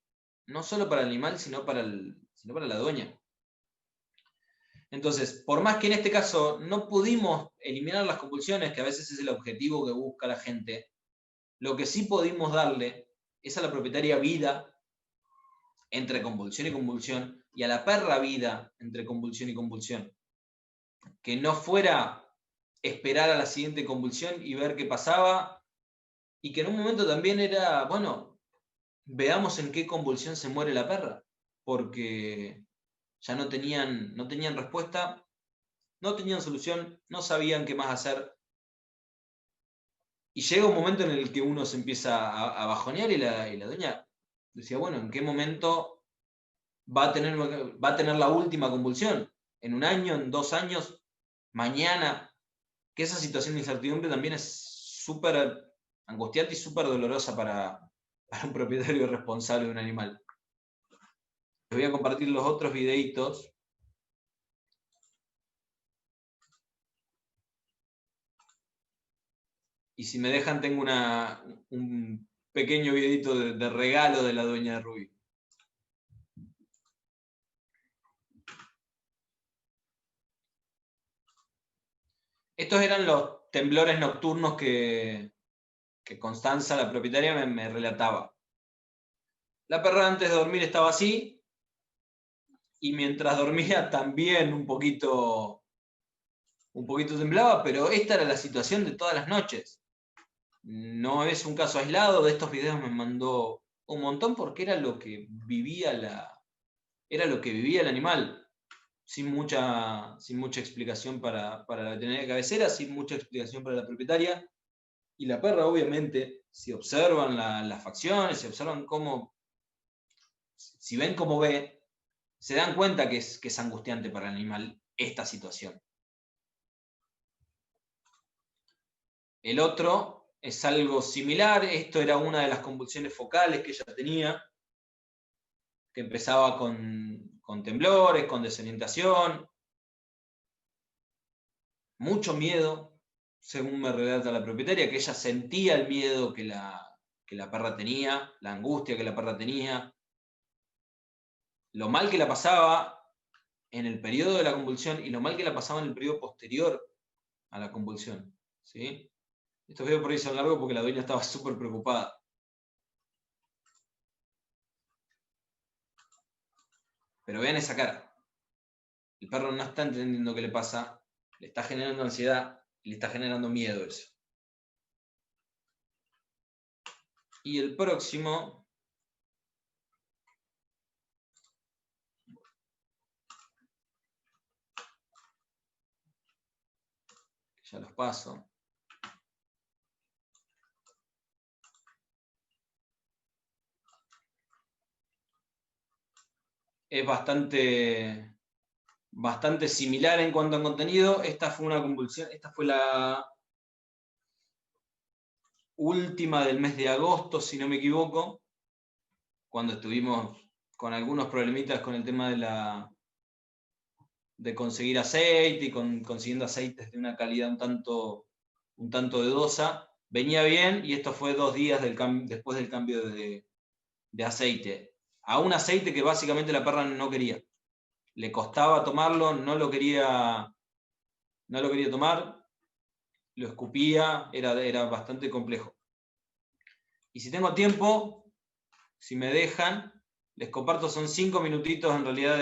no solo para el animal, sino para la dueña. Entonces, por más que en este caso no pudimos eliminar las convulsiones, que a veces es el objetivo que busca la gente, lo que sí pudimos darle es a la propietaria vida entre convulsión y convulsión, y a la perra vida entre convulsión y convulsión. Que no fuera esperar a la siguiente convulsión y ver qué pasaba, y que en un momento también era, bueno, veamos en qué convulsión se muere la perra, porque ya no tenían respuesta, no tenían solución, no sabían qué más hacer. Y llega un momento en el que uno se empieza a bajonear, y la dueña decía, bueno, ¿en qué momento va a tener la última convulsión? ¿En un año? ¿En 2 años? ¿Mañana? Que esa situación de incertidumbre también es súper angustiante y súper dolorosa para un propietario responsable de un animal. Les voy a compartir los otros videitos. Y si me dejan, tengo un pequeño videito de regalo de la dueña de Ruby. Estos eran los temblores nocturnos que Constanza, la propietaria, me relataba. La perra antes de dormir estaba así, y mientras dormía también un poquito temblaba, pero esta era la situación de todas las noches. no es un caso aislado. De estos videos me mandó un montón porque era lo que vivía el animal, sin mucha explicación para la veterinaria cabecera, sin mucha explicación para la propietaria. Y la perra, obviamente, si observan las facciones, si observan si ven cómo ve, se dan cuenta que es angustiante para el animal esta situación. El otro es algo similar. Esto era una de las convulsiones focales que ella tenía, que empezaba con temblores, con desorientación, mucho miedo, según me relata la propietaria, que ella sentía el miedo que la perra tenía, la angustia que la perra tenía, lo mal que la pasaba en el periodo de la convulsión y lo mal que la pasaba en el periodo posterior a la convulsión. ¿Sí? Estos videos por ahí son largos porque la dueña estaba súper preocupada. Pero vean esa cara. El perro no está entendiendo qué le pasa, le está generando ansiedad y le está generando miedo eso. Y el próximo, ya los paso. Es bastante similar en cuanto a contenido. Esta fue una convulsión, esta fue la última del mes de agosto, si no me equivoco, cuando estuvimos con algunos problemitas con el tema de conseguir aceite y consiguiendo aceites de una calidad un tanto dudosa. Venía bien y esto fue 2 días después del cambio de aceite. A un aceite que básicamente la perra no quería. Le costaba tomarlo, no lo quería tomar, lo escupía, era bastante complejo. Y si tengo tiempo, si me dejan, les comparto, son 5 minutitos en realidad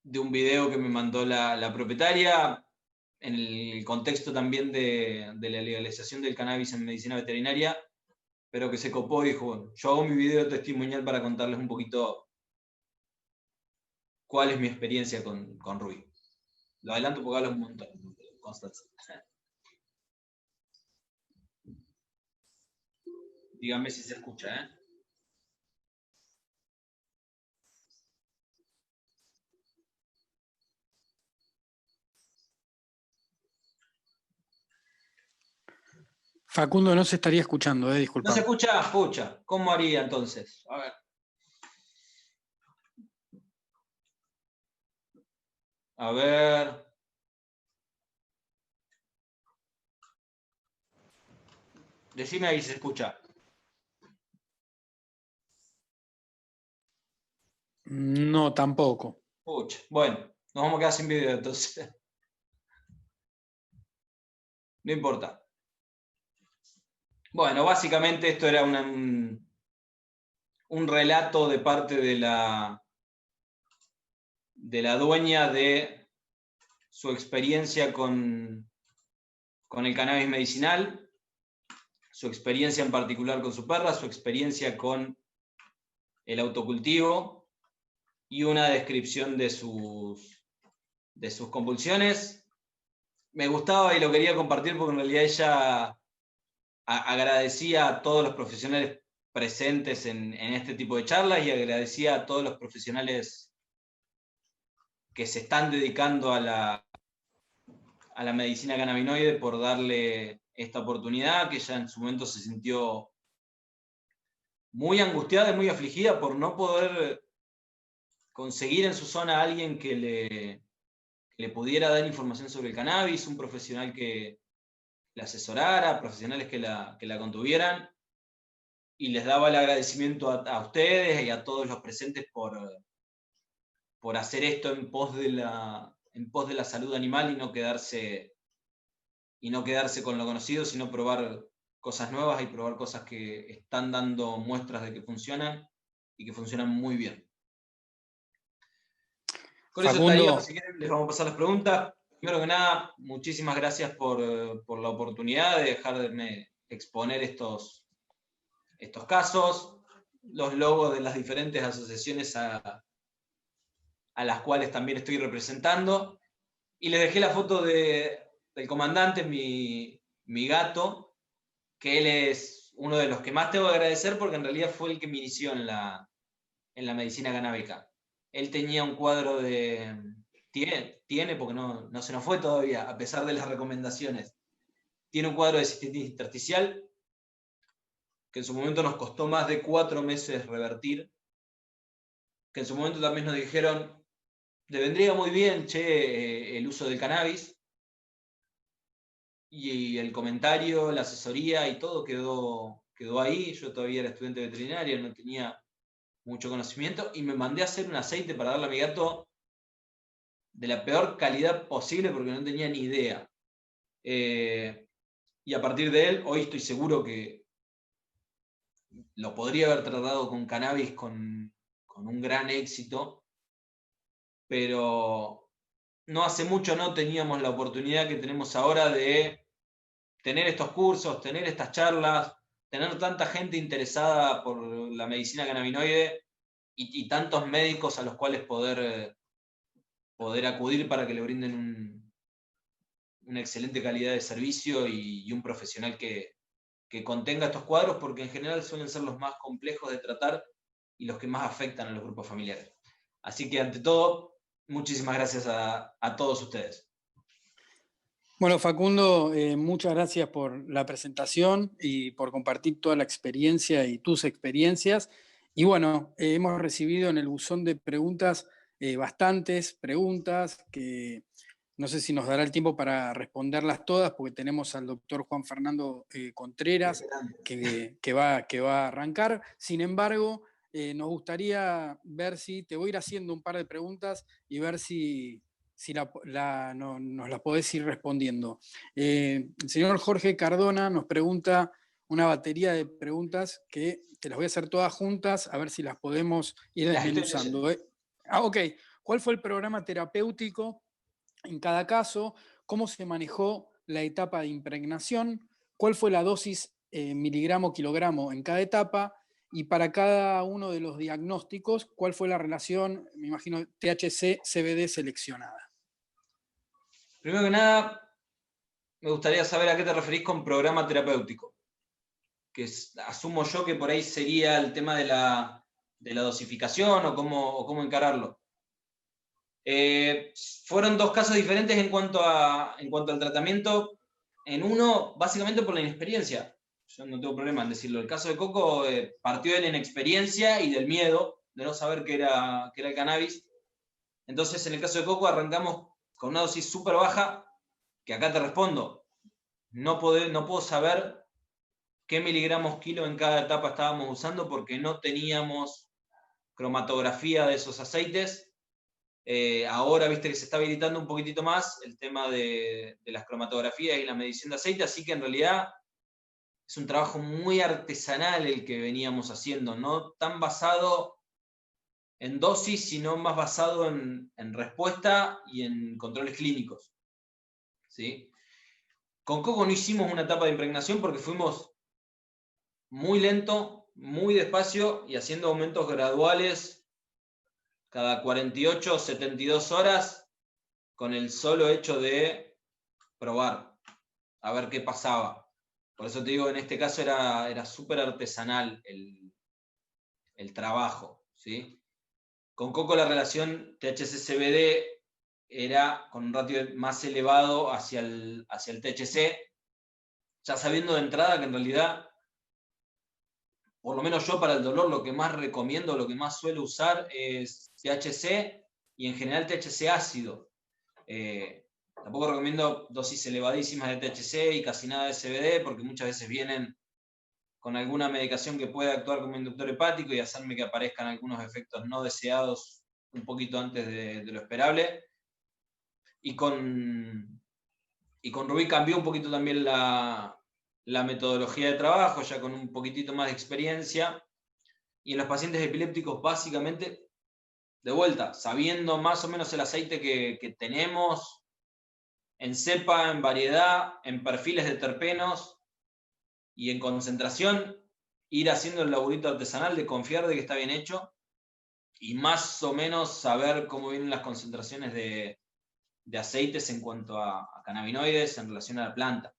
de un video que me mandó la propietaria, en el contexto también de la legalización del cannabis en medicina veterinaria, pero que se copó y dijo, bueno, yo hago mi video testimonial para contarles un poquito cuál es mi experiencia con Rui. Lo adelanto porque hablo un montón, Constanza. Díganme si se escucha, ¿eh? Facundo, no se estaría escuchando, disculpa. ¿No se escucha? Escucha. ¿Cómo haría entonces? A ver. A ver. Decime ahí si se escucha. No, tampoco. Escucha. Bueno, nos vamos a quedar sin video entonces. No importa. Bueno, básicamente esto era un relato de parte de la dueña de su experiencia con el cannabis medicinal, su experiencia en particular con su perra, su experiencia con el autocultivo y una descripción de sus convulsiones. Me gustaba y lo quería compartir porque en realidad ella agradecía a todos los profesionales presentes en este tipo de charlas y agradecía a todos los profesionales que se están dedicando a la medicina cannabinoide por darle esta oportunidad, que ella en su momento se sintió muy angustiada y muy afligida por no poder conseguir en su zona a alguien que le pudiera dar información sobre el cannabis, un profesional que la asesorara, profesionales que la contuvieran, y les daba el agradecimiento a ustedes y a todos los presentes por hacer esto en pos de la salud animal y no quedarse con lo conocido, sino probar cosas nuevas y probar cosas que están dando muestras de que funcionan y que funcionan muy bien. Con Facundo, eso estaría, si quieren les vamos a pasar las preguntas. Primero que nada, muchísimas gracias por la oportunidad de dejarme exponer estos casos, los logos de las diferentes asociaciones a las cuales también estoy representando. Y les dejé la foto del comandante, mi gato, que él es uno de los que más tengo que agradecer porque en realidad fue el que me inició en la medicina canábica. Él tenía un cuadro de... Tiene porque no se nos fue todavía, a pesar de las recomendaciones. Tiene un cuadro de cistitis intersticial que en su momento nos costó más de 4 meses revertir, que en su momento también nos dijeron, le vendría muy bien, el uso del cannabis, y el comentario, la asesoría y todo quedó ahí. Yo todavía era estudiante veterinario, no tenía mucho conocimiento, y me mandé a hacer un aceite para darle a mi gato de la peor calidad posible porque no tenía ni idea. Y a partir de él, hoy estoy seguro que lo podría haber tratado con cannabis con un gran éxito, pero no hace mucho no teníamos la oportunidad que tenemos ahora de tener estos cursos, tener estas charlas, tener tanta gente interesada por la medicina cannabinoide y tantos médicos a los cuales poder acudir para que le brinden una excelente calidad de servicio y un profesional que contenga estos cuadros, porque en general suelen ser los más complejos de tratar y los que más afectan a los grupos familiares. Así que ante todo, muchísimas gracias a todos ustedes. Bueno, Facundo, muchas gracias por la presentación y por compartir toda la experiencia y tus experiencias. Y bueno, hemos recibido en el buzón de preguntas bastantes preguntas que no sé si nos dará el tiempo para responderlas todas, porque tenemos al doctor Juan Fernando Contreras que va a arrancar. Sin embargo, nos gustaría ver si, te voy a ir haciendo un par de preguntas y ver si nos la podés ir respondiendo. El señor Jorge Cardona nos pregunta una batería de preguntas que te las voy a hacer todas juntas, a ver si las podemos ir desmenuzando. Ok. ¿Cuál fue el programa terapéutico en cada caso? ¿Cómo se manejó la etapa de impregnación? ¿Cuál fue la dosis miligramo-kilogramo en cada etapa? Y para cada uno de los diagnósticos, ¿cuál fue la relación, me imagino, THC-CBD seleccionada? Primero que nada, me gustaría saber a qué te referís con programa terapéutico, que asumo yo que por ahí sería el tema de la dosificación o cómo encararlo. Fueron 2 casos diferentes en cuanto al tratamiento. En uno, básicamente por la inexperiencia. Yo no tengo problema en decirlo. El caso de Coco partió de la inexperiencia y del miedo de no saber qué era el cannabis. Entonces, en el caso de Coco arrancamos con una dosis súper baja, que acá te respondo. No puedo saber qué miligramos kilo en cada etapa estábamos usando porque no teníamos cromatografía de esos aceites. Ahora viste que se está habilitando un poquitito más el tema de las cromatografías y la medición de aceite, así que en realidad es un trabajo muy artesanal el que veníamos haciendo, no tan basado en dosis, sino más basado en respuesta y en controles clínicos. ¿Sí? Con Coco no hicimos una etapa de impregnación porque fuimos muy lento, muy despacio y haciendo aumentos graduales cada 48 o 72 horas con el solo hecho de probar, a ver qué pasaba. Por eso te digo, en este caso era súper artesanal el trabajo, ¿sí? Con Coco la relación THC-CBD era con un ratio más elevado hacia el THC, ya sabiendo de entrada que en realidad, por lo menos yo para el dolor, lo que más recomiendo, lo que más suelo usar es THC y en general THC ácido. Tampoco recomiendo dosis elevadísimas de THC y casi nada de CBD porque muchas veces vienen con alguna medicación que puede actuar como inductor hepático y hacerme que aparezcan algunos efectos no deseados un poquito antes de lo esperable. Y con Rubí cambió un poquito también la metodología de trabajo, ya con un poquitito más de experiencia. Y en los pacientes epilépticos, básicamente, de vuelta, sabiendo más o menos el aceite que tenemos, en cepa, en variedad, en perfiles de terpenos y en concentración, ir haciendo el laburito artesanal de confiar de que está bien hecho y más o menos saber cómo vienen las concentraciones de aceites en cuanto a cannabinoides en relación a la planta.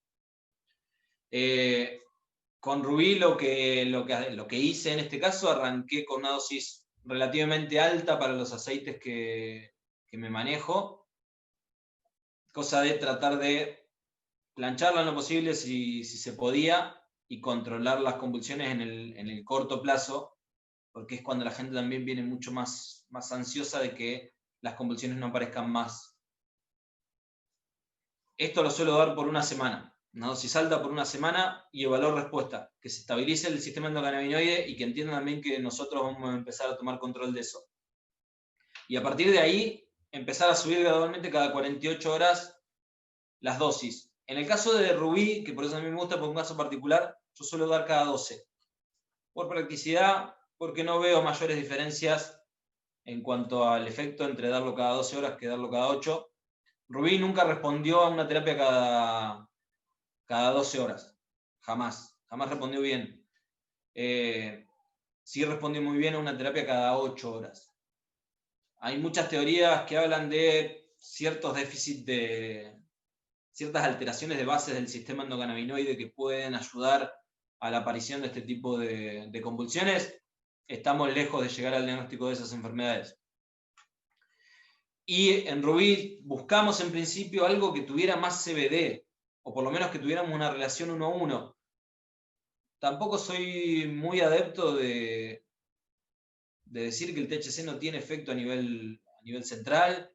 Con Rubí lo que hice en este caso, arranqué con una dosis relativamente alta para los aceites que me manejo, cosa de tratar de plancharla en lo posible si se podía y controlar las convulsiones en el corto plazo, porque es cuando la gente también viene mucho más ansiosa de que las convulsiones no aparezcan más. Esto lo suelo dar por una semana, una dosis alta por una semana y evaluar respuesta, que se estabilice el sistema endocannabinoide y que entiendan también que nosotros vamos a empezar a tomar control de eso. Y a partir de ahí, empezar a subir gradualmente cada 48 horas las dosis. En el caso de Rubí, que por eso a mí me gusta por un caso particular, yo suelo dar cada 12. Por practicidad, porque no veo mayores diferencias en cuanto al efecto entre darlo cada 12 horas que darlo cada 8. Rubí nunca respondió a una terapia cada 12 horas. Jamás respondió bien. Sí respondió muy bien a una terapia cada 8 horas. Hay muchas teorías que hablan de ciertos déficits ciertas alteraciones de bases del sistema endocannabinoide que pueden ayudar a la aparición de este tipo de convulsiones. Estamos lejos de llegar al diagnóstico de esas enfermedades. Y en Rubí buscamos en principio algo que tuviera más CBD, o por lo menos que tuviéramos una relación 1 a 1. Tampoco soy muy adepto de decir que el THC no tiene efecto a nivel central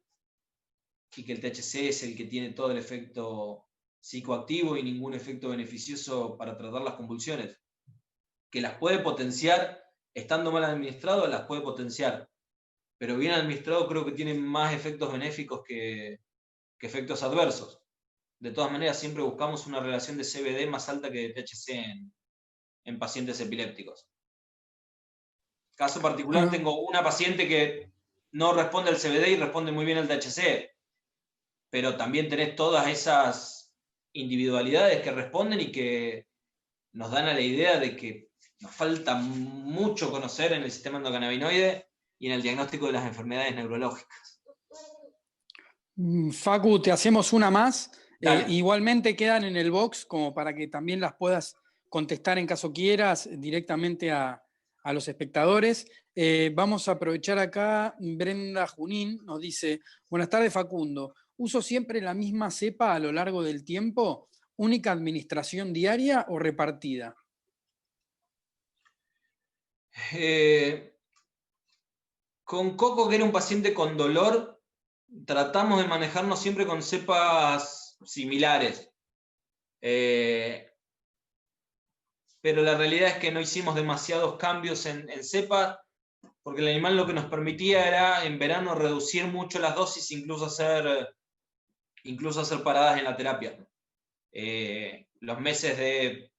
y que el THC es el que tiene todo el efecto psicoactivo y ningún efecto beneficioso para tratar las convulsiones. Que las puede potenciar, estando mal administrado, las puede potenciar. Pero bien administrado creo que tiene más efectos benéficos que efectos adversos. De todas maneras, siempre buscamos una relación de CBD más alta que de THC en pacientes epilépticos. Caso particular, tengo una paciente que no responde al CBD y responde muy bien al THC, pero también tenés todas esas individualidades que responden y que nos dan a la idea de que nos falta mucho conocer en el sistema endocannabinoide y en el diagnóstico de las enfermedades neurológicas. Facu, te hacemos una más. Igualmente quedan en el box como para que también las puedas contestar en caso quieras directamente a los espectadores. Vamos a aprovechar acá. Brenda Junín nos dice: buenas tardes, Facundo. ¿Uso siempre la misma cepa a lo largo del tiempo? ¿Única administración diaria o repartida? Con Coco, que era un paciente con dolor, tratamos de manejarnos siempre con cepas similares. Pero la realidad es que no hicimos demasiados cambios en cepas, porque el animal lo que nos permitía era en verano reducir mucho las dosis, incluso hacer paradas en la terapia. Los meses de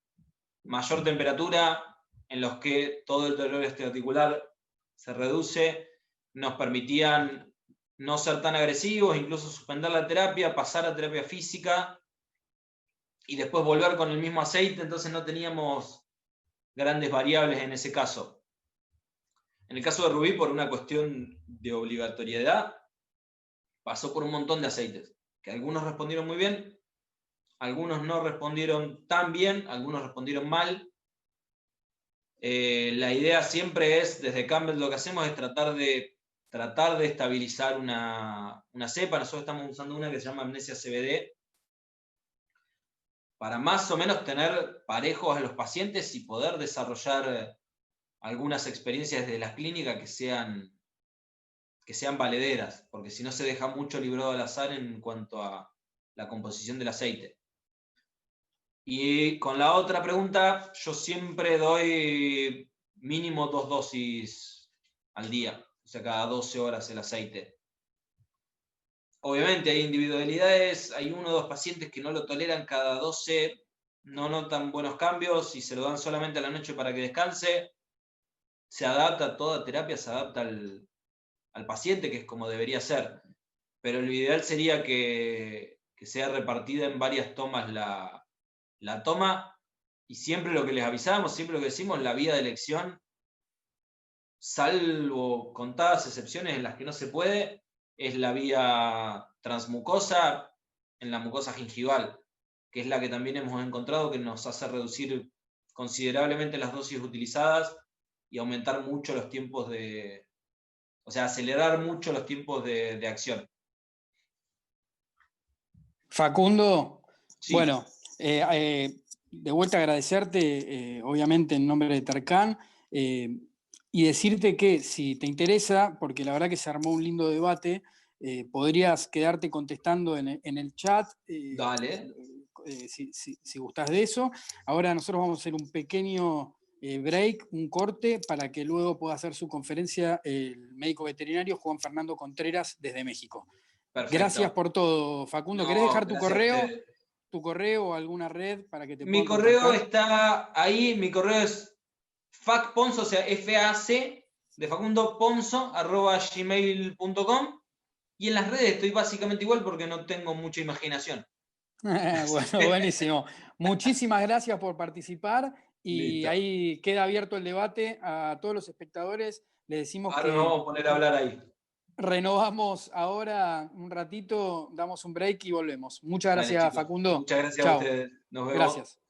mayor temperatura, en los que todo el dolor articular se reduce, nos permitían no ser tan agresivos, incluso suspender la terapia, pasar a terapia física y después volver con el mismo aceite, entonces no teníamos grandes variables en ese caso. En el caso de Rubí, por una cuestión de obligatoriedad, pasó por un montón de aceites, que algunos respondieron muy bien, algunos no respondieron tan bien, algunos respondieron mal. La idea siempre es, desde Campbell lo que hacemos es tratar de estabilizar una cepa. Nosotros estamos usando una que se llama Amnesia CBD, para más o menos tener parejos a los pacientes y poder desarrollar algunas experiencias de las clínicas que sean valederas, porque si no se deja mucho librado al azar en cuanto a la composición del aceite. Y con la otra pregunta, yo siempre doy mínimo 2 dosis al día, o sea, cada 12 horas el aceite. Obviamente hay individualidades, hay 1 o 2 pacientes que no lo toleran cada 12, no notan buenos cambios y se lo dan solamente a la noche para que descanse. Se adapta, toda terapia se adapta al paciente, que es como debería ser. Pero lo ideal sería que que sea repartida en varias tomas la toma, y siempre lo que les avisamos, siempre lo que decimos, la vía de elección, salvo contadas excepciones en las que no se puede, es la vía transmucosa en la mucosa gingival, que es la que también hemos encontrado que nos hace reducir considerablemente las dosis utilizadas y aumentar mucho los tiempos o sea, acelerar mucho los tiempos de acción. Facundo, Sí. bueno, de vuelta agradecerte, obviamente en nombre de Tarkan, y decirte que si te interesa, porque la verdad que se armó un lindo debate, podrías quedarte contestando en el chat. Dale. Si gustás de eso. Ahora nosotros vamos a hacer un pequeño break, un corte, para que luego pueda hacer su conferencia el médico veterinario Juan Fernando Contreras desde México. Perfecto. Gracias por todo, Facundo. ¿Querés dejar tu correo o alguna red para que te puedan contactar? Mi correo está ahí, mi correo es facponzo, o sea, FAC, de Facundo Ponzo, @gmail.com, y en las redes estoy básicamente igual porque no tengo mucha imaginación. Bueno, buenísimo. Muchísimas gracias por participar y Listo. ahí queda abierto el debate a todos los espectadores. Les decimos Ahora que nos vamos a poner a hablar ahí. renovamos ahora un ratito, damos un break y volvemos. Muchas gracias, Dale, chicos. Facundo. Muchas gracias Chao. a ustedes. Nos vemos. Gracias.